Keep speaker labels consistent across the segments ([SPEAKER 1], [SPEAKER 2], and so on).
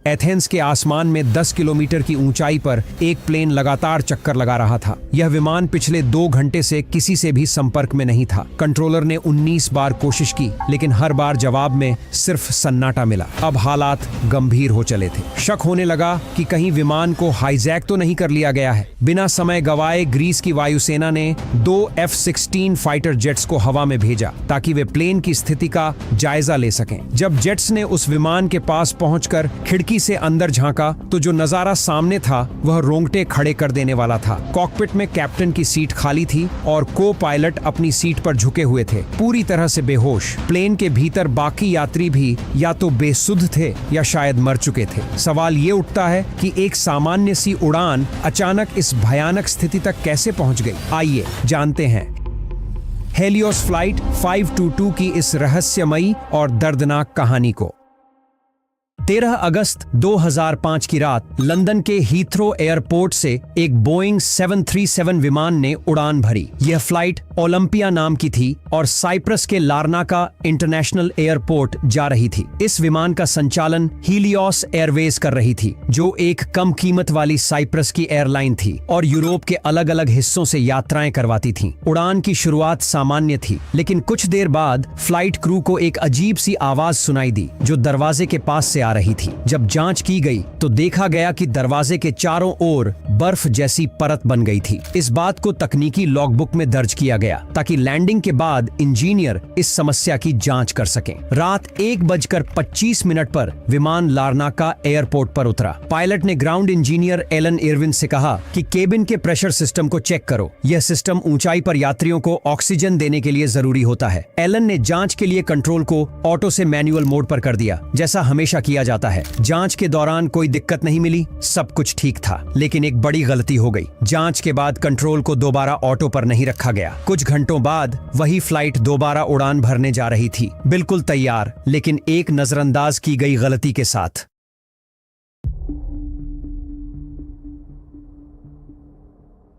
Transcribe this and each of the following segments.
[SPEAKER 1] Athens के आसमान में 10 किलोमीटर की ऊंचाई पर एक प्लेन लगातार चक्कर लगा रहा था। यह विमान पिछले 2 घंटे से किसी से भी संपर्क में नहीं था। कंट्रोलर ने 19 बार कोशिश की, लेकिन हर बार जवाब में सिर्फ सन्नाटा मिला। अब हालात गंभीर हो चले थे। शक होने लगा कि कहीं विमान को हाईजैक तो नहीं कर लिया गया है। बिना समय गवाए ग्रीस की वायुसेना ने 2 F-16 फाइटर जेट्स को हवा में भेजा ताकि वे प्लेन की स्थिति का जायजा ले सकें। जब जेट्स ने उस विमान के पास पहुंचकर खिड़की से अंदर झांका तो जो नजारा सामने था वह रोंगटे खड़े कर देने वाला था। कॉकपिट में कैप्टन की सीट खाली थी और को पायलट अपनी सीट पर झुके हुए थे, पूरी तरह से बेहोश। प्लेन के भीतर बाकी यात्री भी या तो बेसुध थे या शायद मर चुके थे। सवाल ये उठता है कि एक सामान्य सी उड़ान अचानक इस भयानक स्थिति तक कैसे पहुंच गई। आइए जानते हैं हेलियोस फ्लाइट 522 की इस रहस्यमयी और दर्दनाक कहानी को। 13 अगस्त 2005 की रात लंदन के हीथ्रो एयरपोर्ट से एक बोइंग 737 विमान ने उड़ान भरी। यह फ्लाइट ओलंपिया नाम की थी और साइप्रस के लारनाका इंटरनेशनल एयरपोर्ट जा रही थी। इस विमान का संचालन हीलियोस एयरवेज कर रही थी, जो एक कम कीमत वाली साइप्रस की एयरलाइन थी और यूरोप के अलग अलग हिस्सों से यात्राएं करवाती थी। उड़ान की शुरुआत सामान्य थी, लेकिन कुछ देर बाद फ्लाइट क्रू को एक अजीब सी आवाज सुनाई दी जो दरवाजे के पास से आ रही थी। जब जांच की गई तो देखा गया कि दरवाजे के चारों ओर बर्फ जैसी परत बन गई थी। इस बात को तकनीकी लॉगबुक में दर्ज किया गया ताकि लैंडिंग के बाद इंजीनियर इस समस्या की जांच कर सकें। रात 1:25 पर विमान लारनाका एयरपोर्ट पर उतरा। पायलट ने ग्राउंड इंजीनियर एलन इरविन से कहा कि केबिन के प्रेशर सिस्टम को चेक करो। यह सिस्टम ऊंचाई पर यात्रियों को ऑक्सीजन देने के लिए जरूरी होता है। एलन ने जांच के लिए कंट्रोल को ऑटो से मैनुअल मोड पर कर दिया, जैसा हमेशा किया जाता है। जांच के दौरान कोई दिक्कत नहीं मिली, सब कुछ ठीक था। लेकिन एक बड़ी गलती हो गई। जांच के बाद कंट्रोल को दोबारा ऑटो पर नहीं रखा गया। कुछ घंटों बाद वही फ्लाइट दोबारा उड़ान भरने जा रही थी, बिल्कुल तैयार, लेकिन एक नजरअंदाज की गई गलती के साथ।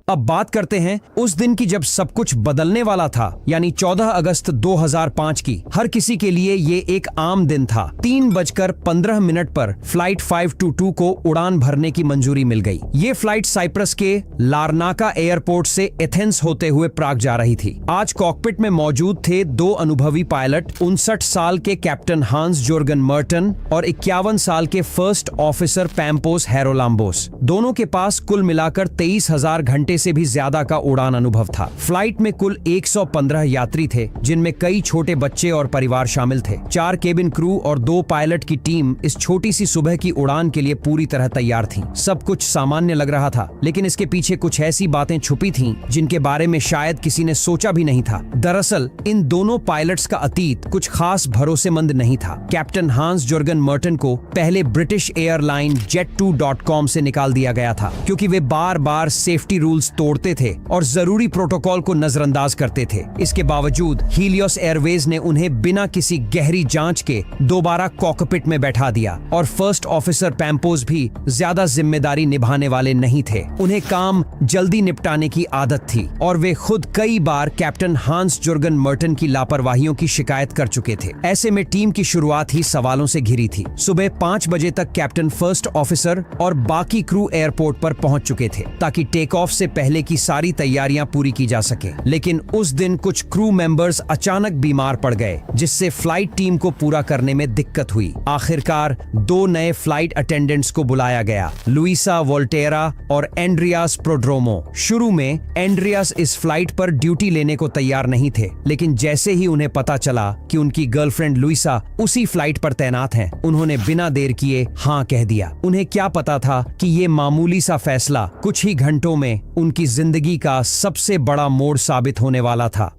[SPEAKER 1] अब बात करते हैं उस दिन की जब सब कुछ बदलने वाला था, यानी 14 अगस्त 2005 की। हर किसी के लिए ये एक आम दिन था। 3:15 पर फ्लाइट 522 को उड़ान भरने की मंजूरी मिल गई। ये फ्लाइट साइप्रस के लारनाका एयरपोर्ट से एथेंस होते हुए प्राग जा रही थी। आज कॉकपिट में मौजूद थे 2 अनुभवी पायलट, 59 साल के कैप्टन हांस जोर्गन मर्टन और 51 साल के फर्स्ट ऑफिसर पैम्पोस हेरोलाम्बोस। दोनों के पास कुल मिलाकर 23,000 घंटे से भी ज्यादा का उड़ान अनुभव था। फ्लाइट में कुल 115 यात्री थे, जिनमें कई छोटे बच्चे और परिवार शामिल थे। 4 केबिन क्रू और 2 पायलट की टीम इस छोटी सी सुबह की उड़ान के लिए पूरी तरह तैयार थी। सब कुछ सामान्य लग रहा था, लेकिन इसके पीछे कुछ ऐसी बातें छुपी थीं जिनके बारे में शायद किसी ने सोचा भी नहीं था। दरअसल इन दोनों पायलट्स का अतीत कुछ खास भरोसेमंद नहीं था। कैप्टन हांस जोर्गन मर्टन को पहले ब्रिटिश एयरलाइन Jet2.com से निकाल दिया गया था, क्योंकि वे बार बार सेफ्टी रूल्स तोड़ते थे और जरूरी प्रोटोकॉल को नजरअंदाज करते थे। इसके बावजूद हीलियोस एयरवेज ने उन्हें बिना किसी गहरी जांच के दोबारा कॉकपिट में बैठा दिया और फर्स्ट ऑफिसर पैम्पोस भी ज्यादा जिम्मेदारी निभाने वाले नहीं थे। उन्हें काम जल्दी निपटाने की आदत थी और वे खुद कई बार कैप्टन हांस जोर्गन मर्टन की लापरवाहियों की शिकायत कर चुके थे। ऐसे में टीम की शुरुआत ही सवालों से घिरी थी। सुबह 5 बजे तक कैप्टन, फर्स्ट ऑफिसर और बाकी क्रू एयरपोर्ट पर पहुंच चुके थे ताकि टेक ऑफ से पहले की सारी तैयारियां पूरी की जा सके। लेकिन उस दिन कुछ क्रू मेंबर्स अचानक बीमार पड़ गए, जिससे फ्लाइट टीम को पूरा करने में दिक्कत हुई। आखिरकार 2 नए फ्लाइट अटेंडेंट्स को बुलाया गया, लुइसा वोल्टेरा और एंड्रियास प्रोड्रोमो। शुरू में एंड्रियास इस फ्लाइट पर ड्यूटी लेने को तैयार नहीं थे, लेकिन जैसे ही उन्हें पता चला कि उनकी गर्लफ्रेंड लुइसा उसी फ्लाइट पर तैनात हैं, उन्होंने बिना देर किए हाँ कह दिया। उन्हें क्या पता था कि ये मामूली सा फैसला कुछ ही घंटों में उनकी जिंदगी का सबसे बड़ा मोड़ साबित होने वाला था।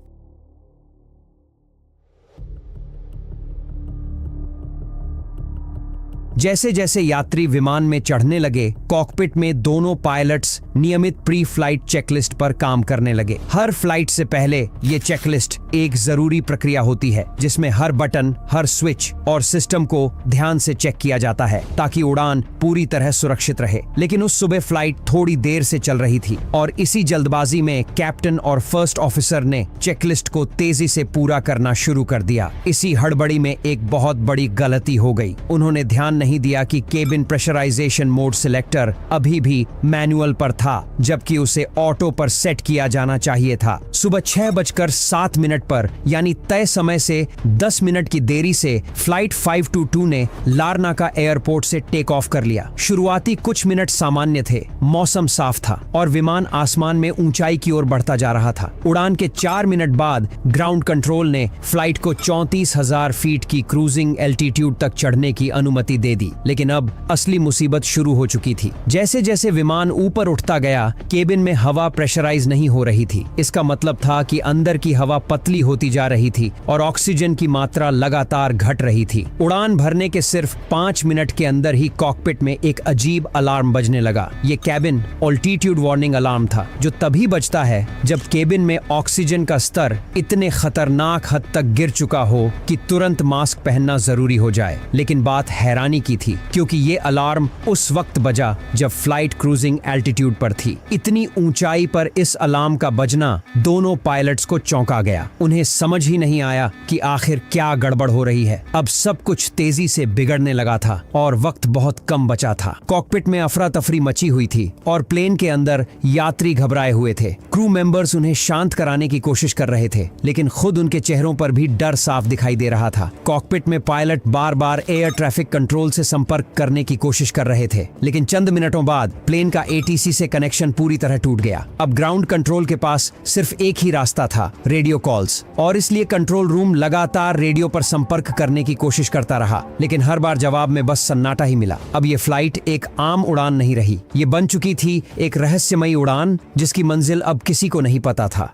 [SPEAKER 1] जैसे जैसे यात्री विमान में चढ़ने लगे, कॉकपिट में दोनों पायलट्स नियमित प्री फ्लाइट चेकलिस्ट पर काम करने लगे। हर फ्लाइट से पहले ये चेकलिस्ट एक जरूरी प्रक्रिया होती है, जिसमें हर बटन, हर स्विच और सिस्टम को ध्यान से चेक किया जाता है ताकि उड़ान पूरी तरह सुरक्षित रहे। लेकिन उस सुबह फ्लाइट थोड़ी देर से चल रही थी और इसी जल्दबाजी में कैप्टन और फर्स्ट ऑफिसर ने चेकलिस्ट को तेजी से पूरा करना शुरू कर दिया। इसी हड़बड़ी में एक बहुत बड़ी गलती हो गई। उन्होंने ध्यान नहीं दिया कि केबिन प्रेशराइजेशन मोड सिलेक्टर अभी भी मैनुअल पर था, जबकि उसे ऑटो पर सेट किया जाना चाहिए था। सुबह 6:07 पर यानी तय समय से 10 मिनट की देरी से फ्लाइट 522 ने लारनाका एयरपोर्ट से टेक ऑफ कर लिया। शुरुआती कुछ मिनट सामान्य थे, मौसम साफ था और विमान आसमान में ऊंचाई की ओर बढ़ता जा रहा था। उड़ान के 4 मिनट बाद ग्राउंड कंट्रोल ने फ्लाइट को 34,000 फीट की क्रूजिंग एल्टीट्यूड तक चढ़ने की अनुमति दे दी। लेकिन अब असली मुसीबत शुरू हो चुकी थी। जैसे जैसे विमान ऊपर उठता गया, केबिन में हवा प्रेशराइज नहीं हो रही थी। इसका मतलब था कि अंदर की हवा पतली होती जा रही थी और ऑक्सीजन की मात्रा लगातार घट रही थी। उड़ान भरने के सिर्फ 5 मिनट के अंदर ही कॉकपिट में एक अजीब अलार्म बजने लगा। ये कैबिन ऑल्टीट्यूड वार्निंग अलार्म था, जो तभी बजता है जब केबिन में ऑक्सीजन का स्तर इतने खतरनाक हद तक गिर चुका हो कि तुरंत मास्क पहनना जरूरी हो जाए। लेकिन बात हैरानी की थी, क्योंकि ये अलार्म उस वक्त बजा जब फ्लाइट क्रूजिंग एल्टीट्यूड पर थी। इतनी ऊंचाई पर इस अलार्म का बजना दोनों पायलट्स को चौंका गया। उन्हें समझ ही नहीं आया कि आखिर क्या गड़बड़ हो रही है। अब सब कुछ तेजी से बिगड़ने लगा था और वक्त बहुत कम बचा था। कॉकपिट में अफरा तफरी मची हुई थी और प्लेन के अंदर यात्री घबराए हुए थे। क्रू मेंबर्स उन्हें शांत कराने की कोशिश कर रहे थे, लेकिन खुद उनके चेहरों पर भी डर साफ दिखाई दे रहा था। कॉकपिट में पायलट बार बार एयर ट्रैफिक कंट्रोल से संपर्क करने की कोशिश कर रहे थे, लेकिन चंद मिनटों बाद प्लेन का एटीसी से कनेक्शन पूरी तरह टूट गया। अब ग्राउंड कंट्रोल के पास सिर्फ एक ही रास्ता था, रेडियो कॉल्स, और इसलिए कंट्रोल रूम लगातार रेडियो पर संपर्क करने की कोशिश करता रहा, लेकिन हर बार जवाब में बस सन्नाटा ही मिला। अब ये फ्लाइट एक आम उड़ान नहीं रही, ये बन चुकी थी एक रहस्यमयी उड़ान जिसकी मंजिल अब किसी को नहीं पता था।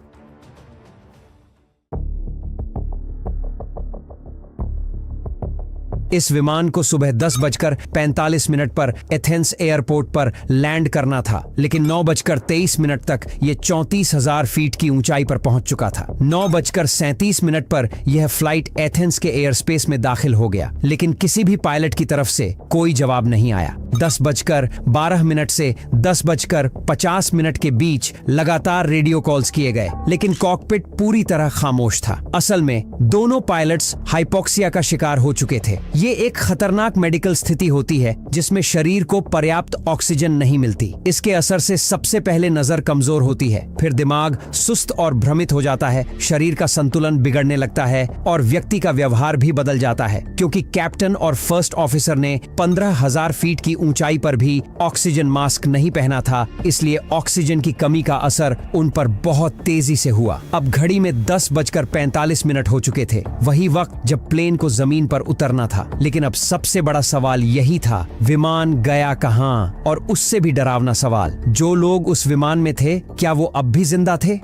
[SPEAKER 1] इस विमान को सुबह 10:45 पर एथेंस एयरपोर्ट पर लैंड करना था, लेकिन 9:23 तक ये 34,000 फीट की ऊंचाई पर पहुंच चुका था। 9:37 पर यह फ्लाइट एथेंस के एयर स्पेस में दाखिल हो गया, लेकिन किसी भी पायलट की तरफ से कोई जवाब नहीं आया। 10:12 से 10:50 के बीच लगातार रेडियो कॉल्स किए गए, लेकिन कॉकपिट पूरी तरह खामोश था। असल में दोनों पायलट्स हाइपोक्सिया का शिकार हो चुके थे। ये एक खतरनाक मेडिकल स्थिति होती है जिसमें शरीर को पर्याप्त ऑक्सीजन नहीं मिलती। इसके असर से सबसे पहले नजर कमजोर होती है, फिर दिमाग सुस्त और भ्रमित हो जाता है, शरीर का संतुलन बिगड़ने लगता है और व्यक्ति का व्यवहार भी बदल जाता है। क्योंकि कैप्टन और फर्स्ट ऑफिसर ने 15,000 फीट की ऊंचाई पर भी ऑक्सीजन मास्क नहीं पहना था, इसलिए ऑक्सीजन की कमी का असर उन पर बहुत तेजी से हुआ। अब घड़ी में 10:45 हो चुके थे, वही वक्त जब प्लेन को जमीन पर उतरना था। लेकिन अब सबसे बड़ा सवाल यही था, विमान गया कहां? और उससे भी डरावना सवाल, जो लोग उस विमान में थे, क्या वो अब भी जिंदा थे?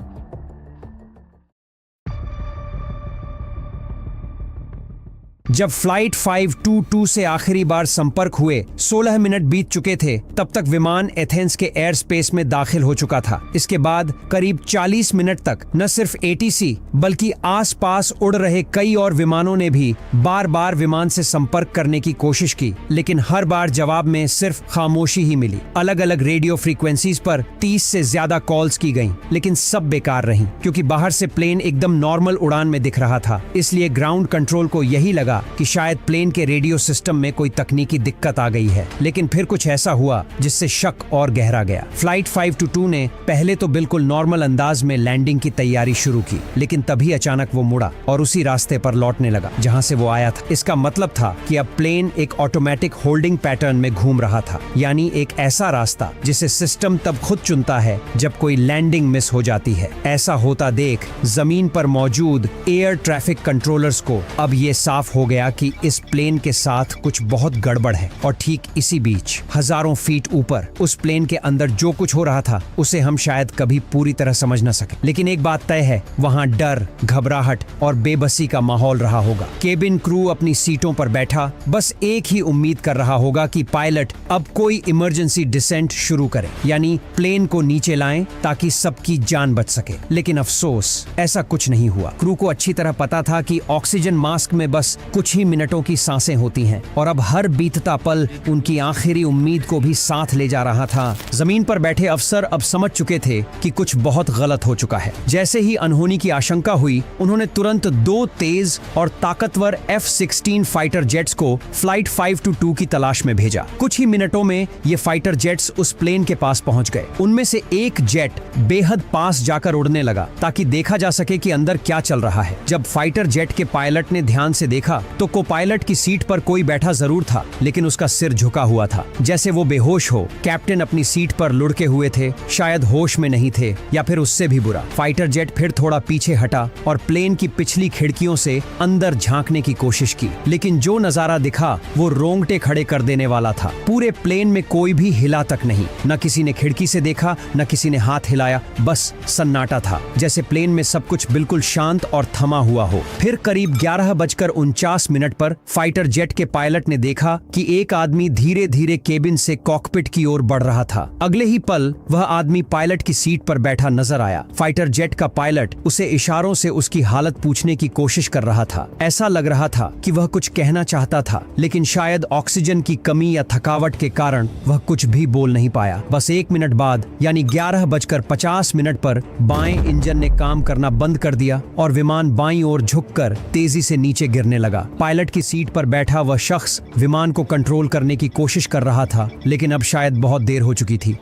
[SPEAKER 1] जब फ्लाइट 522 से आखिरी बार संपर्क हुए 16 मिनट बीत चुके थे, तब तक विमान एथेंस के एयर स्पेस में दाखिल हो चुका था। इसके बाद करीब 40 मिनट तक न सिर्फ एटीसी बल्कि आसपास उड़ रहे कई और विमानों ने भी बार बार विमान से संपर्क करने की कोशिश की, लेकिन हर बार जवाब में सिर्फ खामोशी ही मिली। अलग अलग रेडियो फ्रीक्वेंसीज पर 30 से ज्यादा कॉल्स की गईं, लेकिन सब बेकार रहीं, क्योंकि बाहर से प्लेन एकदम नॉर्मल उड़ान में दिख रहा था। इसलिए ग्राउंड कंट्रोल को यही लगा कि शायद प्लेन के रेडियो सिस्टम में कोई तकनीकी दिक्कत आ गई है। लेकिन फिर कुछ ऐसा हुआ जिससे शक और गहरा गया। फ्लाइट 522 ने पहले तो बिल्कुल नॉर्मल अंदाज में लैंडिंग की तैयारी शुरू की, लेकिन तभी अचानक वो मुड़ा और उसी रास्ते पर लौटने लगा जहां से वो आया था। इसका मतलब था कि अब प्लेन एक ऑटोमेटिक होल्डिंग पैटर्न में घूम रहा था, यानी एक ऐसा रास्ता जिसे सिस्टम तब खुद चुनता है जब कोई लैंडिंग मिस हो जाती है। ऐसा होता देख जमीन पर मौजूद एयर ट्रैफिक कंट्रोलर्स को अब ये साफ हो गया कि इस प्लेन के साथ कुछ बहुत गड़बड़ है। और ठीक इसी बीच हजारों फीट ऊपर उस प्लेन के अंदर जो कुछ हो रहा था उसे हम शायद कभी पूरी तरह समझ न सके, लेकिन एक बात तय है, वहां डर, घबराहट और बेबसी का माहौल रहा होगा। केबिन क्रू अपनी सीटों पर बैठा बस एक ही उम्मीद कर रहा होगा कि पायलट अब कोई इमरजेंसी डिसेंट शुरू करे, यानी प्लेन को नीचे लाएं ताकि सबकी जान बच सके। लेकिन अफसोस ऐसा कुछ नहीं हुआ। क्रू को अच्छी तरह पता था कि ऑक्सीजन मास्क में बस कुछ कुछ ही मिनटों की सांसें होती हैं और अब हर बीतता पल उनकी आखिरी उम्मीद को भी साथ ले जा रहा था। जमीन पर बैठे अफसर अब समझ चुके थे कि कुछ बहुत गलत हो चुका है। जैसे ही अनहोनी की आशंका हुई, उन्होंने तुरंत 2 तेज और ताकतवर F-16 फाइटर जेट्स को फ्लाइट 522 की तलाश में भेजा। कुछ ही मिनटों में ये फाइटर जेट्स उस प्लेन के पास पहुंच गए। उनमें से एक जेट बेहद पास जाकर उड़ने लगा ताकि देखा जा सके कि अंदर क्या चल रहा है। जब फाइटर जेट के पायलट ने ध्यान से देखा तो को पायलट की सीट पर कोई बैठा जरूर था, लेकिन उसका सिर झुका हुआ था, जैसे वो बेहोश हो। कैप्टन अपनी सीट पर लुढ़के हुए थे, शायद होश में नहीं थे, या फिर उससे भी बुरा। फाइटर जेट फिर थोड़ा पीछे हटा और प्लेन की पिछली खिड़कियों से अंदर झांकने की कोशिश की, लेकिन जो नजारा दिखा वो रोंगटे खड़े कर देने वाला था। पूरे प्लेन में कोई भी हिला तक नहीं, न किसी ने खिड़की से देखा, न किसी ने हाथ हिलाया, बस सन्नाटा था, जैसे प्लेन में सब कुछ बिल्कुल शांत और थमा हुआ हो। फिर करीब 11:49 पर फाइटर जेट के पायलट ने देखा कि एक आदमी धीरे धीरे केबिन से कॉकपिट की ओर बढ़ रहा था। अगले ही पल वह आदमी पायलट की सीट पर बैठा नजर आया। फाइटर जेट का पायलट उसे इशारों से उसकी हालत पूछने की कोशिश कर रहा था। ऐसा लग रहा था कि वह कुछ कहना चाहता था, लेकिन शायद ऑक्सीजन की कमी या थकावट के कारण वह कुछ भी बोल नहीं पाया। बस 1 मिनट बाद, यानी 11:50 पर बाएं इंजन ने काम करना बंद कर दिया और विमान बाईं ओर झुककर तेजी से नीचे गिरने लगा। पायलट की सीट पर बैठा वह शख्स विमान को कंट्रोल करने की कोशिश कर रहा था, लेकिन अब शायद बहुत देर हो चुकी थी।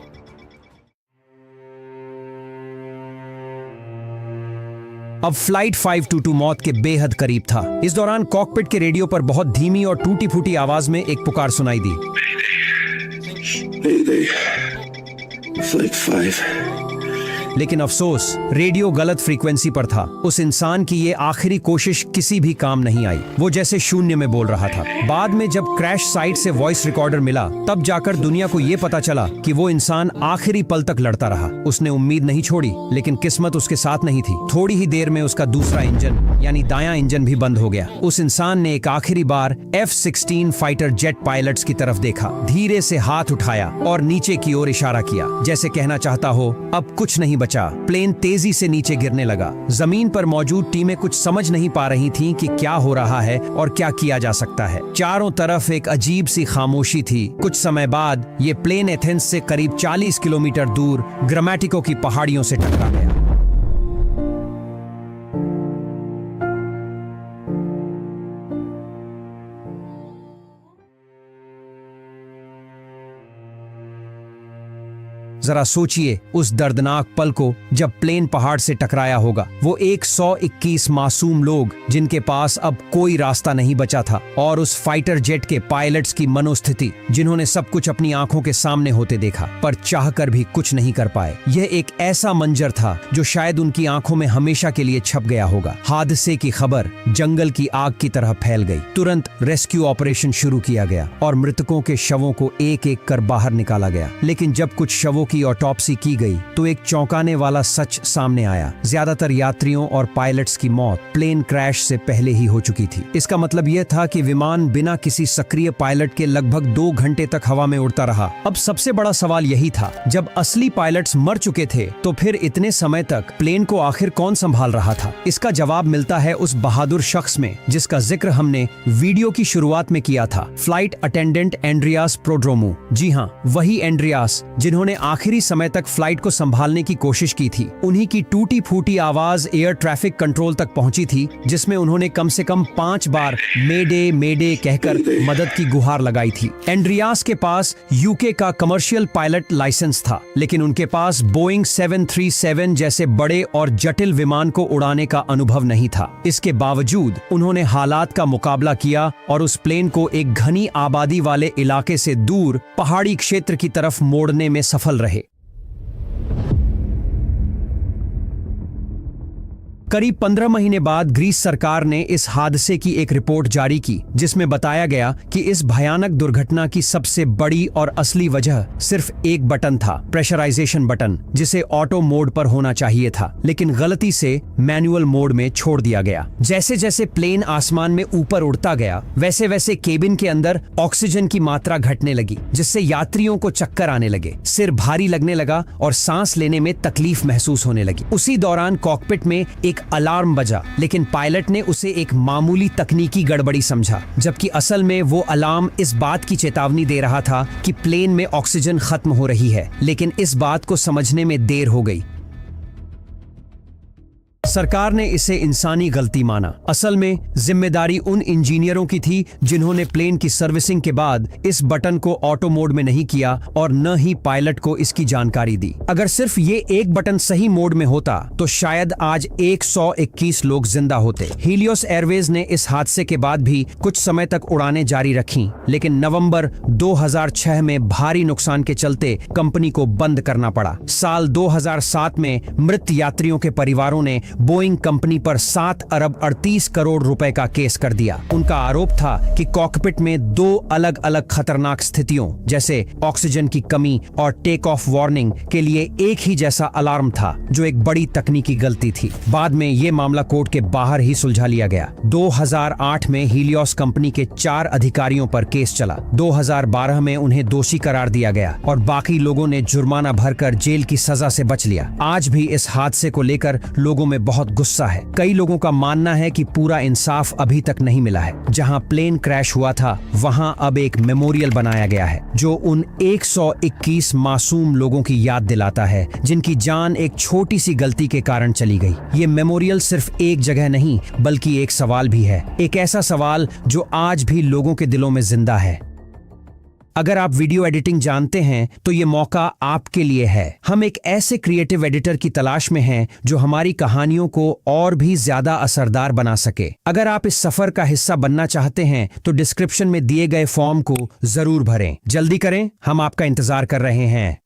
[SPEAKER 1] अब फ्लाइट 522 मौत के बेहद करीब था। इस दौरान कॉकपिट के रेडियो पर बहुत धीमी और टूटी फूटी आवाज में एक पुकार सुनाई दी।
[SPEAKER 2] Flight 5.
[SPEAKER 1] लेकिन अफसोस, रेडियो गलत फ्रीक्वेंसी पर था। उस इंसान की ये आखिरी कोशिश किसी भी काम नहीं आई। वो जैसे शून्य में बोल रहा था। बाद में जब क्रैश साइट से वॉइस रिकॉर्डर मिला, तब जाकर दुनिया को ये पता चला कि वो इंसान आखिरी पल तक लड़ता रहा। उसने उम्मीद नहीं छोड़ी, लेकिन किस्मत उसके साथ नहीं थी। थोड़ी ही देर में उसका दूसरा इंजन, यानी दायां इंजन भी बंद हो गया। उस इंसान ने एक आखिरी बार F-16 फाइटर जेट पायलट्स की तरफ देखा, धीरे से हाथ उठाया और नीचे की ओर इशारा किया, जैसे कहना चाहता हो अब कुछ नहीं बचा। प्लेन तेजी से नीचे गिरने लगा। जमीन पर मौजूद टीमें कुछ समझ नहीं पा रही थीं कि क्या हो रहा है और क्या किया जा सकता है। चारों तरफ एक अजीब सी खामोशी थी। कुछ समय बाद ये प्लेन एथेंस से करीब 40 किलोमीटर दूर ग्रामेटिको की पहाड़ियों से टकरा गया। जरा सोचिए उस दर्दनाक पल को जब प्लेन पहाड़ से टकराया होगा। वो 121 मासूम लोग जिनके पास अब कोई रास्ता नहीं बचा था, और उस फाइटर जेट के पायलट्स की मनोस्थिति जिन्होंने सब कुछ अपनी आंखों के सामने होते देखा, पर चाहकर भी कुछ नहीं कर पाए। यह एक ऐसा मंजर था जो शायद उनकी आंखों में हमेशा के लिए छप गया होगा। हादसे की खबर जंगल की आग की तरह फैल गई। तुरंत रेस्क्यू ऑपरेशन शुरू किया गया और मृतकों के शवों को एक एक कर बाहर निकाला गया। लेकिन जब कुछ शवों की ऑटोप्सी की गई तो एक चौंकाने वाला सच सामने आया। ज्यादातर यात्रियों और पायलट्स की मौत प्लेन क्रैश से पहले ही हो चुकी थी। इसका मतलब यह था कि विमान बिना किसी सक्रिय पायलट के लगभग 2 घंटे तक हवा में उड़ता रहा। अब सबसे बड़ा सवाल यही था, जब असली पायलट्स मर चुके थे तो फिर इतने समय तक प्लेन को आखिर कौन संभाल रहा था? इसका जवाब मिलता है उस बहादुर शख्स में जिसका जिक्र हमने वीडियो की शुरुआत में किया था, फ्लाइट अटेंडेंट एंड्रियास प्रोड्रोमू। जी हाँ, वही एंड्रियास जिन्होंने आखिरी समय तक फ्लाइट को संभालने की कोशिश की थी। उन्हीं की टूटी फूटी आवाज एयर ट्रैफिक कंट्रोल तक पहुंची थी, जिसमें उन्होंने कम से कम 5 बार मेडे मेडे कहकर मदद की गुहार लगाई थी। एंड्रियास के पास यूके का कमर्शियल पायलट लाइसेंस था, लेकिन उनके पास बोइंग 737 जैसे बड़े और जटिल विमान को उड़ाने का अनुभव नहीं था। इसके बावजूद उन्होंने हालात का मुकाबला किया और उस प्लेन को एक घनी आबादी वाले इलाके से दूर पहाड़ी क्षेत्र की तरफ मोड़ने में सफल रहे। करीब 15 महीने बाद ग्रीस सरकार ने इस हादसे की एक रिपोर्ट जारी की, जिसमें बताया गया कि इस भयानक दुर्घटना की सबसे बड़ी और असली वजह सिर्फ एक बटन था, प्रेशराइजेशन बटन, जिसे ऑटो मोड पर होना चाहिए था, लेकिन गलती से मैनुअल मोड में छोड़ दिया गया। जैसे जैसे प्लेन आसमान में ऊपर उड़ता गया, वैसे वैसे केबिन के अंदर ऑक्सीजन की मात्रा घटने लगी, जिससे यात्रियों को चक्कर आने लगे, सिर भारी लगने लगा और सांस लेने में तकलीफ महसूस होने लगी। उसी दौरान कॉकपिट में एक एक अलार्म बजा, लेकिन पायलट ने उसे एक मामूली तकनीकी गड़बड़ी समझा, जबकि असल में वो अलार्म इस बात की चेतावनी दे रहा था कि प्लेन में ऑक्सीजन खत्म हो रही है। लेकिन इस बात को समझने में देर हो गई। सरकार ने इसे इंसानी गलती माना। असल में जिम्मेदारी उन इंजीनियरों की थी जिन्होंने प्लेन की सर्विसिंग के बाद इस बटन को ऑटो मोड में नहीं किया और न ही पायलट को इसकी जानकारी दी। अगर सिर्फ ये एक बटन सही मोड में होता तो शायद आज 121 लोग जिंदा होते। हीलियोस एयरवेज ने इस हादसे के बाद भी कुछ समय तक उड़ानें जारी रखीं, लेकिन नवंबर 2006 में भारी नुकसान के चलते कंपनी को बंद करना पड़ा। साल 2007 में मृत यात्रियों के परिवारों ने बोइंग कंपनी पर 7 अरब 38 करोड़ रुपए का केस कर दिया। उनका आरोप था कि कॉकपिट में 2 अलग अलग खतरनाक स्थितियों जैसे ऑक्सीजन की कमी और टेक ऑफ वार्निंग के लिए एक ही जैसा अलार्म था, जो एक बड़ी तकनीकी गलती थी। बाद में यह मामला कोर्ट के बाहर ही सुलझा लिया गया। 2008 में हीलियोस कंपनी के 4 अधिकारियों पर केस चला। 2012 में उन्हें दोषी करार दिया गया और बाकी लोगों ने जुर्माना भरकर जेल की सजा से बच लिया। आज भी इस हादसे को लेकर लोगों में बहुत गुस्सा है। कई लोगों का मानना है कि पूरा इंसाफ अभी तक नहीं मिला है। जहां प्लेन क्रैश हुआ था वहां अब एक मेमोरियल बनाया गया है जो उन 121 मासूम लोगों की याद दिलाता है जिनकी जान एक छोटी सी गलती के कारण चली गई। ये मेमोरियल सिर्फ एक जगह नहीं बल्कि एक सवाल भी है, एक ऐसा सवाल जो आज भी लोगों के दिलों में जिंदा है। अगर आप वीडियो एडिटिंग जानते हैं तो ये मौका आपके लिए है। हम एक ऐसे क्रिएटिव एडिटर की तलाश में हैं जो हमारी कहानियों को और भी ज्यादा असरदार बना सके। अगर आप इस सफर का हिस्सा बनना चाहते हैं तो डिस्क्रिप्शन में दिए गए फॉर्म को जरूर भरें। जल्दी करें, हम आपका इंतजार कर रहे हैं।